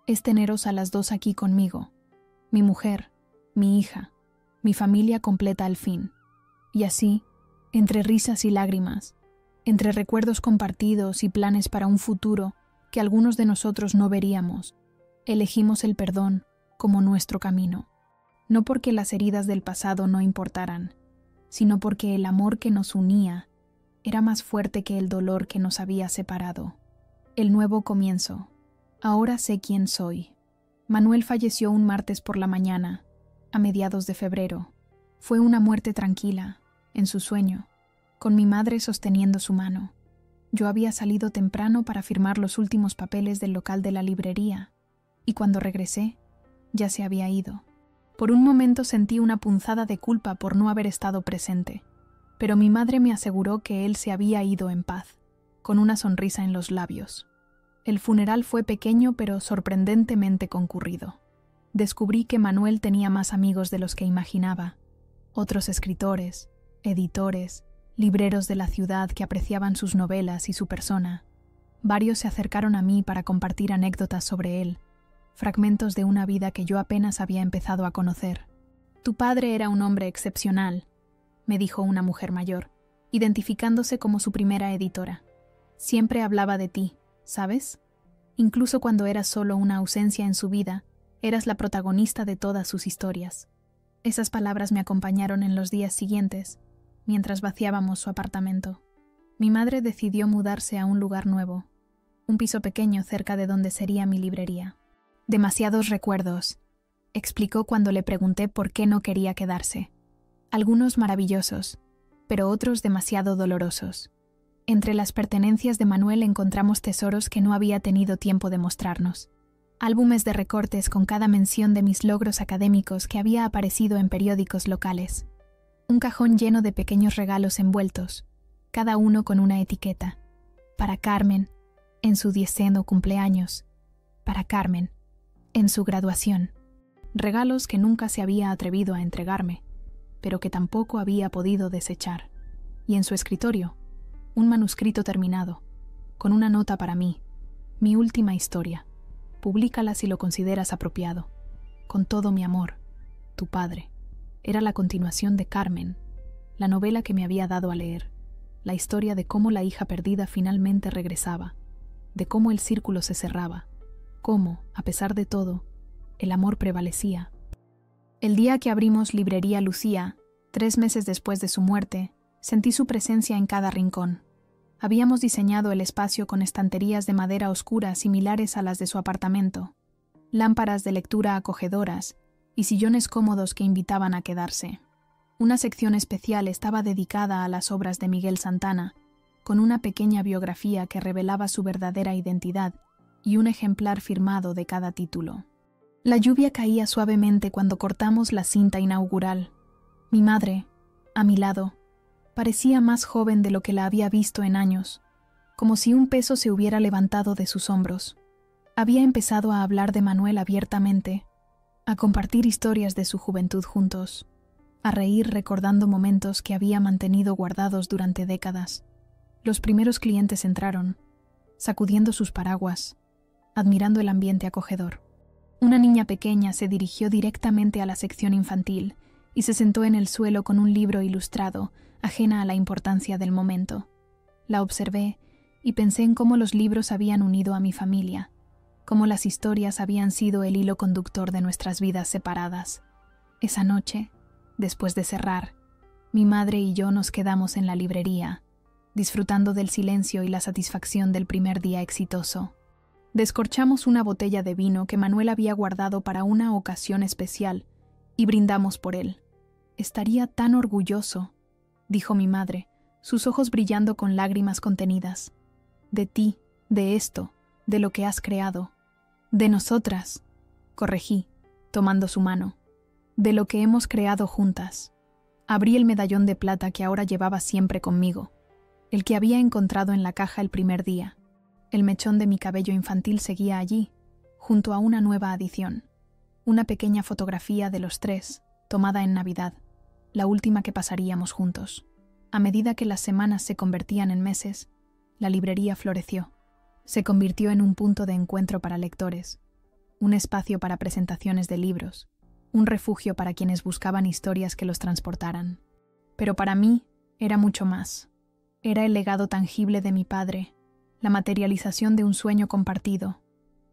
«es teneros a las dos aquí conmigo. Mi mujer, mi hija, mi familia completa al fin». Y así, entre risas y lágrimas, entre recuerdos compartidos y planes para un futuro que algunos de nosotros no veríamos, elegimos el perdón como nuestro camino. No porque las heridas del pasado no importaran, sino porque el amor que nos unía era más fuerte que el dolor que nos había separado. El nuevo comienzo. Ahora sé quién soy. Manuel falleció un martes por la mañana, a mediados de febrero. Fue una muerte tranquila, en su sueño, con mi madre sosteniendo su mano. Yo había salido temprano para firmar los últimos papeles del local de la librería, y cuando regresé, ya se había ido. Por un momento sentí una punzada de culpa por no haber estado presente, pero mi madre me aseguró que él se había ido en paz, con una sonrisa en los labios. El funeral fue pequeño pero sorprendentemente concurrido. Descubrí que Manuel tenía más amigos de los que imaginaba, otros escritores, editores, libreros de la ciudad que apreciaban sus novelas y su persona. Varios se acercaron a mí para compartir anécdotas sobre él, fragmentos de una vida que yo apenas había empezado a conocer. «Tu padre era un hombre excepcional», me dijo una mujer mayor, identificándose como su primera editora. «Siempre hablaba de ti, ¿sabes? Incluso cuando eras solo una ausencia en su vida, eras la protagonista de todas sus historias». Esas palabras me acompañaron en los días siguientes, mientras vaciábamos su apartamento. Mi madre decidió mudarse a un lugar nuevo, un piso pequeño cerca de donde sería mi librería. Demasiados recuerdos, explicó cuando le pregunté por qué no quería quedarse. Algunos maravillosos, pero otros demasiado dolorosos. Entre las pertenencias de Manuel encontramos tesoros que no había tenido tiempo de mostrarnos. Álbumes de recortes con cada mención de mis logros académicos que había aparecido en periódicos locales. Un cajón lleno de pequeños regalos envueltos, cada uno con una etiqueta. Para Carmen, en su 10º cumpleaños. Para Carmen, en su graduación. Regalos que nunca se había atrevido a entregarme, pero que tampoco había podido desechar. Y en su escritorio, un manuscrito terminado, con una nota para mí, mi última historia. Públicala si lo consideras apropiado. Con todo mi amor, tu padre. Era la continuación de Carmen, la novela que me había dado a leer, la historia de cómo la hija perdida finalmente regresaba, de cómo el círculo se cerraba, cómo, a pesar de todo, el amor prevalecía. El día que abrimos Librería Lucía, 3 meses después de su muerte, sentí su presencia en cada rincón. Habíamos diseñado el espacio con estanterías de madera oscura similares a las de su apartamento, lámparas de lectura acogedoras y sillones cómodos que invitaban a quedarse. Una sección especial estaba dedicada a las obras de Miguel Santana, con una pequeña biografía que revelaba su verdadera identidad y un ejemplar firmado de cada título. La lluvia caía suavemente cuando cortamos la cinta inaugural. Mi madre, a mi lado, parecía más joven de lo que la había visto en años, como si un peso se hubiera levantado de sus hombros. Había empezado a hablar de Manuel abiertamente, a compartir historias de su juventud juntos, a reír recordando momentos que había mantenido guardados durante décadas. Los primeros clientes entraron, sacudiendo sus paraguas, admirando el ambiente acogedor. Una niña pequeña se dirigió directamente a la sección infantil y se sentó en el suelo con un libro ilustrado, ajena a la importancia del momento. La observé y pensé en cómo los libros habían unido a mi familia, cómo las historias habían sido el hilo conductor de nuestras vidas separadas. Esa noche, después de cerrar, mi madre y yo nos quedamos en la librería, disfrutando del silencio y la satisfacción del primer día exitoso. Descorchamos una botella de vino que Manuel había guardado para una ocasión especial y brindamos por él. Estaría tan orgulloso, dijo mi madre, sus ojos brillando con lágrimas contenidas. De ti, de esto, de lo que has creado. De nosotras, corregí, tomando su mano. De lo que hemos creado juntas. Abrí el medallón de plata que ahora llevaba siempre conmigo, el que había encontrado en la caja el primer día. El mechón de mi cabello infantil seguía allí, junto a una nueva adición. Una pequeña fotografía de los 3, tomada en Navidad, la última que pasaríamos juntos. A medida que las semanas se convertían en meses, la librería floreció. Se convirtió en un punto de encuentro para lectores, un espacio para presentaciones de libros, un refugio para quienes buscaban historias que los transportaran. Pero para mí era mucho más. Era el legado tangible de mi padre, la materialización de un sueño compartido.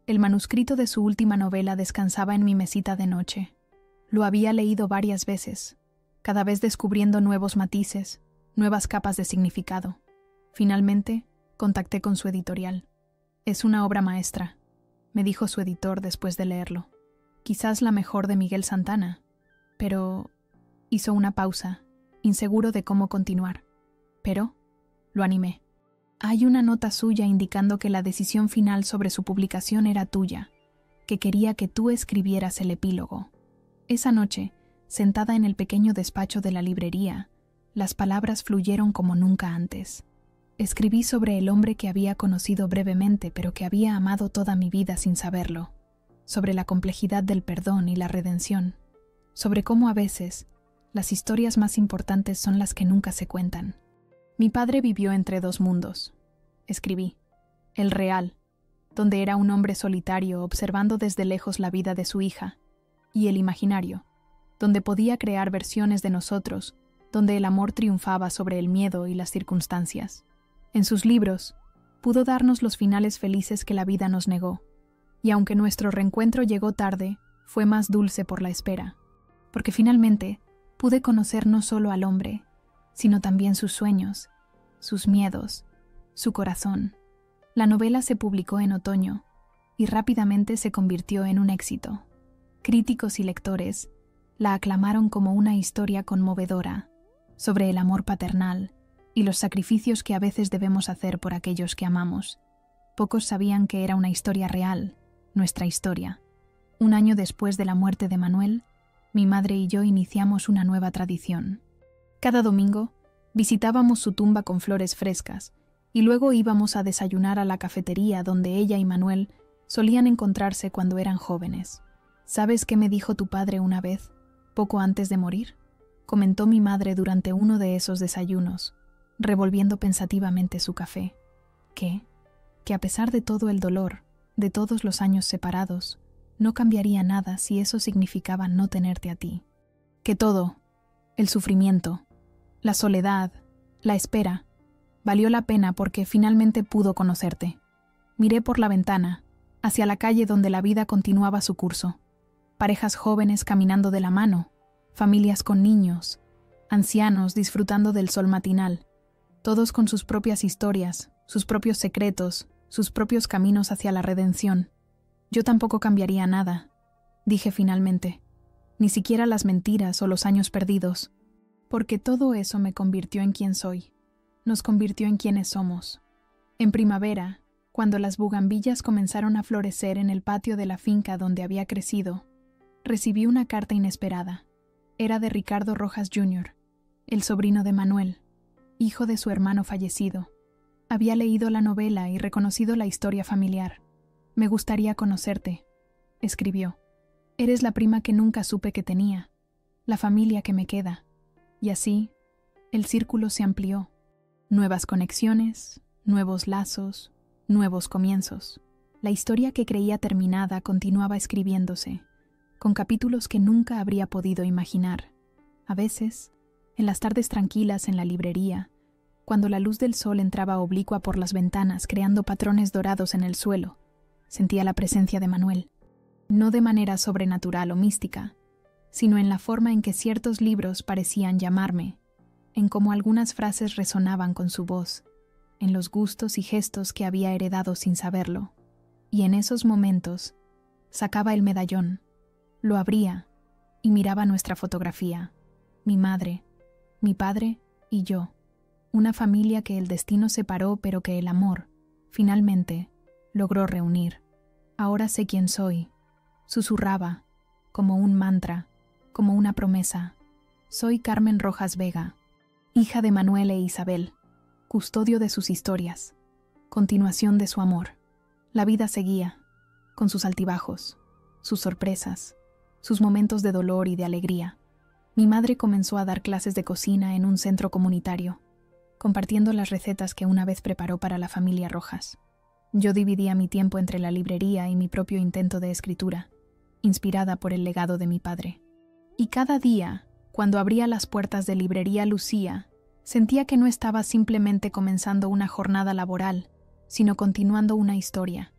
El manuscrito de su última novela descansaba en mi mesita de noche. Lo había leído varias veces, cada vez descubriendo nuevos matices, nuevas capas de significado. Finalmente, contacté con su editorial. Es una obra maestra, me dijo su editor después de leerlo. Quizás la mejor de Miguel Santana, pero... Hizo una pausa, inseguro de cómo continuar. Pero, lo animé. Hay una nota suya indicando que la decisión final sobre su publicación era tuya, que quería que tú escribieras el epílogo. Esa noche, sentada en el pequeño despacho de la librería, las palabras fluyeron como nunca antes. Escribí sobre el hombre que había conocido brevemente pero que había amado toda mi vida sin saberlo, sobre la complejidad del perdón y la redención, sobre cómo a veces las historias más importantes son las que nunca se cuentan. Mi padre vivió entre 2 mundos, escribí. El real, donde era un hombre solitario observando desde lejos la vida de su hija, y el imaginario, donde podía crear versiones de nosotros, donde el amor triunfaba sobre el miedo y las circunstancias. En sus libros, pudo darnos los finales felices que la vida nos negó, y aunque nuestro reencuentro llegó tarde, fue más dulce por la espera, porque finalmente pude conocer no solo al hombre, sino también sus sueños, sus miedos, su corazón. La novela se publicó en otoño y rápidamente se convirtió en un éxito. Críticos y lectores la aclamaron como una historia conmovedora sobre el amor paternal y los sacrificios que a veces debemos hacer por aquellos que amamos. Pocos sabían que era una historia real, nuestra historia. Un año después de la muerte de Manuel, mi madre y yo iniciamos una nueva tradición. Cada domingo visitábamos su tumba con flores frescas y luego íbamos a desayunar a la cafetería donde ella y Manuel solían encontrarse cuando eran jóvenes. ¿Sabes qué me dijo tu padre una vez, poco antes de morir?, comentó mi madre durante uno de esos desayunos, revolviendo pensativamente su café. ¿Qué? Que a pesar de todo el dolor, de todos los años separados, no cambiaría nada si eso significaba no tenerte a ti. Que todo, el sufrimiento, la soledad, la espera, valió la pena porque finalmente pudo conocerte. Miré por la ventana, hacia la calle donde la vida continuaba su curso. Parejas jóvenes caminando de la mano, familias con niños, ancianos disfrutando del sol matinal, todos con sus propias historias, sus propios secretos, sus propios caminos hacia la redención. Yo tampoco cambiaría nada, dije finalmente, ni siquiera las mentiras o los años perdidos, porque todo eso me convirtió en quien soy, nos convirtió en quienes somos. En primavera, cuando las bugambillas comenzaron a florecer en el patio de la finca donde había crecido, recibí una carta inesperada. Era de Ricardo Rojas Jr., el sobrino de Manuel, hijo de su hermano fallecido. Había leído la novela y reconocido la historia familiar. Me gustaría conocerte, escribió. Eres la prima que nunca supe que tenía, la familia que me queda. Y así, el círculo se amplió. Nuevas conexiones, nuevos lazos, nuevos comienzos. La historia que creía terminada continuaba escribiéndose, con capítulos que nunca habría podido imaginar. A veces, en las tardes tranquilas en la librería, cuando la luz del sol entraba oblicua por las ventanas creando patrones dorados en el suelo, sentía la presencia de Manuel, no de manera sobrenatural o mística, sino en la forma en que ciertos libros parecían llamarme, en cómo algunas frases resonaban con su voz, en los gustos y gestos que había heredado sin saberlo. Y en esos momentos, sacaba el medallón, lo abría y miraba nuestra fotografía, mi madre, mi padre y yo, una familia que el destino separó pero que el amor, finalmente, logró reunir. Ahora sé quién soy, susurraba, como un mantra, como una promesa. Soy Carmen Rojas Vega, hija de Manuel e Isabel, custodio de sus historias, continuación de su amor. La vida seguía, con sus altibajos, sus sorpresas, sus momentos de dolor y de alegría. Mi madre comenzó a dar clases de cocina en un centro comunitario, compartiendo las recetas que una vez preparó para la familia Rojas. Yo dividía mi tiempo entre la librería y mi propio intento de escritura, inspirada por el legado de mi padre. Y cada día, cuando abría las puertas de Librería Lucía, sentía que no estaba simplemente comenzando una jornada laboral, sino continuando una historia,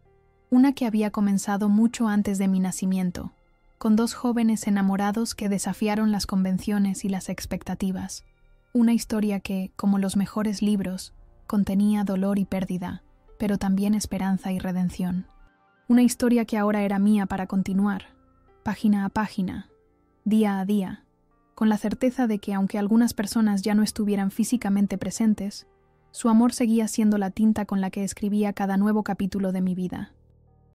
una que había comenzado mucho antes de mi nacimiento, con dos jóvenes enamorados que desafiaron las convenciones y las expectativas. Una historia que, como los mejores libros, contenía dolor y pérdida, pero también esperanza y redención. Una historia que ahora era mía para continuar, página a página, día a día, con la certeza de que aunque algunas personas ya no estuvieran físicamente presentes, su amor seguía siendo la tinta con la que escribía cada nuevo capítulo de mi vida.